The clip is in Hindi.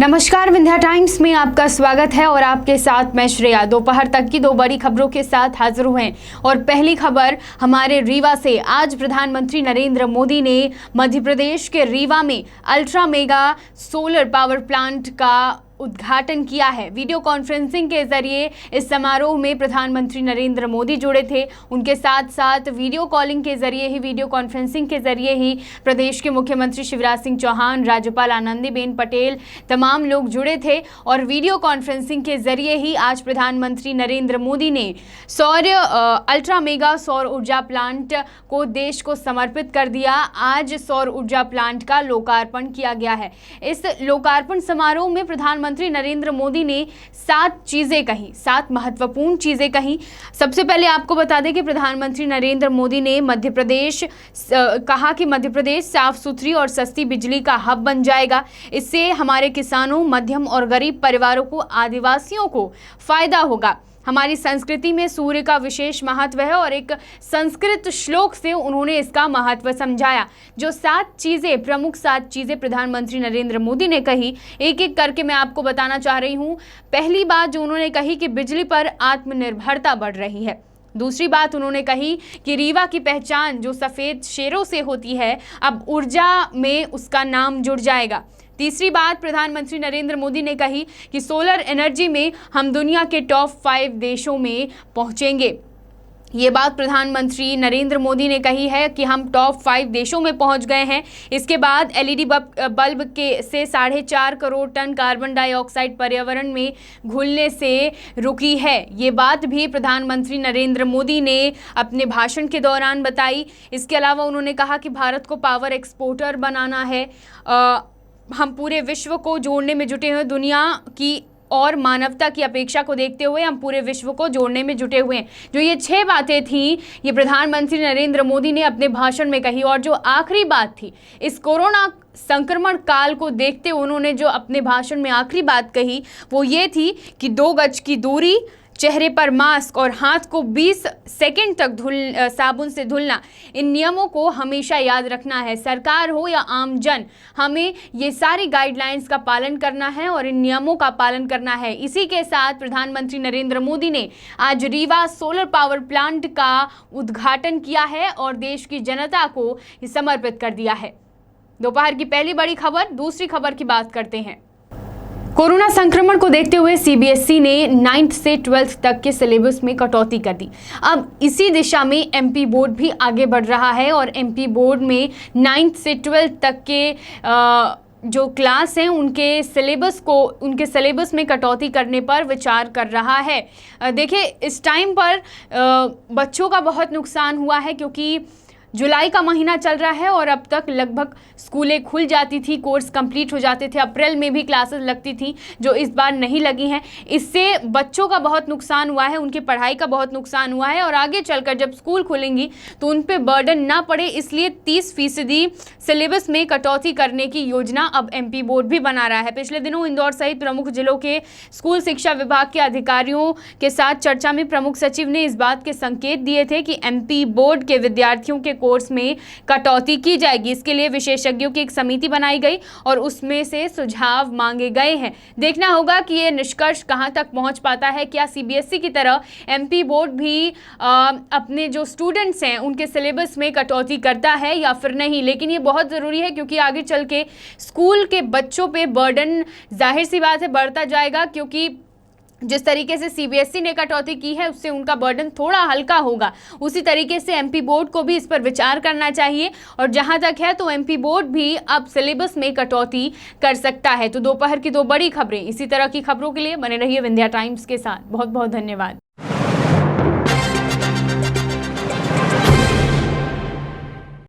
नमस्कार, विंध्या टाइम्स में आपका स्वागत है और आपके साथ मैं श्रेया दोपहर तक की दो बड़ी खबरों के साथ हाजिर हुए हैं। और पहली खबर हमारे रीवा से। आज प्रधानमंत्री नरेंद्र मोदी ने मध्य प्रदेश के रीवा में ultra mega solar power plant का उद्घाटन किया है। वीडियो कॉन्फ्रेंसिंग के जरिए इस समारोह में प्रधानमंत्री नरेंद्र मोदी जुड़े थे। उनके साथ साथ वीडियो कॉन्फ्रेंसिंग के जरिए ही प्रदेश के मुख्यमंत्री शिवराज सिंह चौहान, राज्यपाल आनंदीबेन पटेल, तमाम लोग जुड़े थे। और वीडियो कॉन्फ्रेंसिंग के जरिए ही आज प्रधानमंत्री नरेंद्र मोदी ने अल्ट्रा मेगा सौर ऊर्जा प्लांट को देश को समर्पित कर दिया। आज सौर ऊर्जा प्लांट का लोकार्पण किया गया है। इस लोकार्पण समारोह में प्रधानमंत्री नरेंद्र मोदी ने 7 महत्वपूर्ण चीजें कही। सबसे पहले आपको बता दें कि प्रधानमंत्री नरेंद्र मोदी ने कहा कि मध्य प्रदेश साफ सुथरी और सस्ती बिजली का हब बन जाएगा। इससे हमारे किसानों, मध्यम और गरीब परिवारों को, आदिवासियों को फायदा होगा। हमारी संस्कृति में सूर्य का विशेष महत्व है और एक संस्कृत श्लोक से उन्होंने इसका महत्व समझाया। जो 7 प्रमुख चीजें प्रधानमंत्री नरेंद्र मोदी ने कही, एक एक करके मैं आपको बताना चाह रही हूँ। पहली बात जो उन्होंने कही कि बिजली पर आत्मनिर्भरता बढ़ रही है। दूसरी बात उन्होंने कही कि रीवा की पहचान जो सफ़ेद शेरों से होती है, अब ऊर्जा में उसका नाम जुड़ जाएगा। तीसरी बात प्रधानमंत्री नरेंद्र मोदी ने कही कि सोलर एनर्जी में हम दुनिया के टॉप 5 देशों में पहुंचेंगे। ये बात प्रधानमंत्री नरेंद्र मोदी ने कही है कि हम टॉप 5 देशों में पहुंच गए हैं। इसके बाद एलईडी बल्ब से 4.5 करोड़ टन कार्बन डाइऑक्साइड पर्यावरण में घुलने से रुकी है। ये बात भी प्रधानमंत्री नरेंद्र मोदी ने अपने भाषण के दौरान बताई। इसके अलावा उन्होंने कहा कि भारत को पावर एक्सपोर्टर बनाना है। हम पूरे विश्व को जोड़ने में जुटे हुए, दुनिया की और मानवता की अपेक्षा को देखते हुए हम पूरे विश्व को जोड़ने में जुटे हुए हैं। जो ये 6 बातें थीं, ये प्रधानमंत्री नरेंद्र मोदी ने अपने भाषण में कही। और जो आखिरी बात थी, इस कोरोना संक्रमण काल को देखते उन्होंने जो अपने भाषण में आखिरी बात कही वो ये थी कि 2 गज की दूरी, चेहरे पर मास्क और हाथ को 20 सेकंड तक साबुन से धुलना, इन नियमों को हमेशा याद रखना है। सरकार हो या आम जन, हमें ये सारी गाइडलाइंस का पालन करना है और इन नियमों का पालन करना है। इसी के साथ प्रधानमंत्री नरेंद्र मोदी ने आज रीवा सोलर पावर प्लांट का उद्घाटन किया है और देश की जनता को समर्पित कर दिया है। दोपहर की पहली बड़ी खबर। दूसरी खबर की बात करते हैं। कोरोना संक्रमण को देखते हुए सीबीएसई ने 9th से 12th तक के सिलेबस में कटौती कर दी। अब इसी दिशा में एमपी बोर्ड भी आगे बढ़ रहा है और एमपी बोर्ड में 9th से 12th तक के जो क्लास हैं उनके सिलेबस में कटौती करने पर विचार कर रहा है। देखिए, इस टाइम पर बच्चों का बहुत नुकसान हुआ है क्योंकि जुलाई का महीना चल रहा है और अब तक लगभग स्कूलें खुल जाती थी, कोर्स कंप्लीट हो जाते थे। अप्रैल में भी क्लासेस लगती थी जो इस बार नहीं लगी हैं। इससे बच्चों का बहुत नुकसान हुआ है, उनकी पढ़ाई का बहुत नुकसान हुआ है और आगे चलकर जब स्कूल खुलेंगी तो उन पे बर्डन ना पड़े, इसलिए 30% सिलेबस में कटौती करने की योजना अब एमपी बोर्ड भी बना रहा है। पिछले दिनों इंदौर सहित प्रमुख जिलों के स्कूल शिक्षा विभाग के अधिकारियों के साथ चर्चा में प्रमुख सचिव ने इस बात के संकेत दिए थे कि एमपी बोर्ड के विद्यार्थियों के कोर्स में कटौती की जाएगी। इसके लिए विशेषज्ञों की एक समिति बनाई गई और उसमें से सुझाव मांगे गए हैं। देखना होगा कि ये निष्कर्ष कहां तक पहुंच पाता है। क्या सीबीएसई की तरह एमपी बोर्ड भी अपने जो स्टूडेंट्स हैं उनके सिलेबस में कटौती करता है या फिर नहीं। लेकिन ये बहुत ज़रूरी है क्योंकि आगे चल के स्कूल के बच्चों पे बर्डन जाहिर सी बात है बढ़ता जाएगा, क्योंकि जिस तरीके से सीबीएसई ने कटौती की है उससे उनका बर्डन थोड़ा हल्का होगा। उसी तरीके से एमपी बोर्ड को भी इस पर विचार करना चाहिए और जहां तक है तो एमपी बोर्ड भी अब सिलेबस में कटौती कर सकता है। तो दोपहर की 2 बड़ी खबरें। इसी तरह की खबरों के लिए बने रहिए विंध्या टाइम्स के साथ। बहुत बहुत धन्यवाद।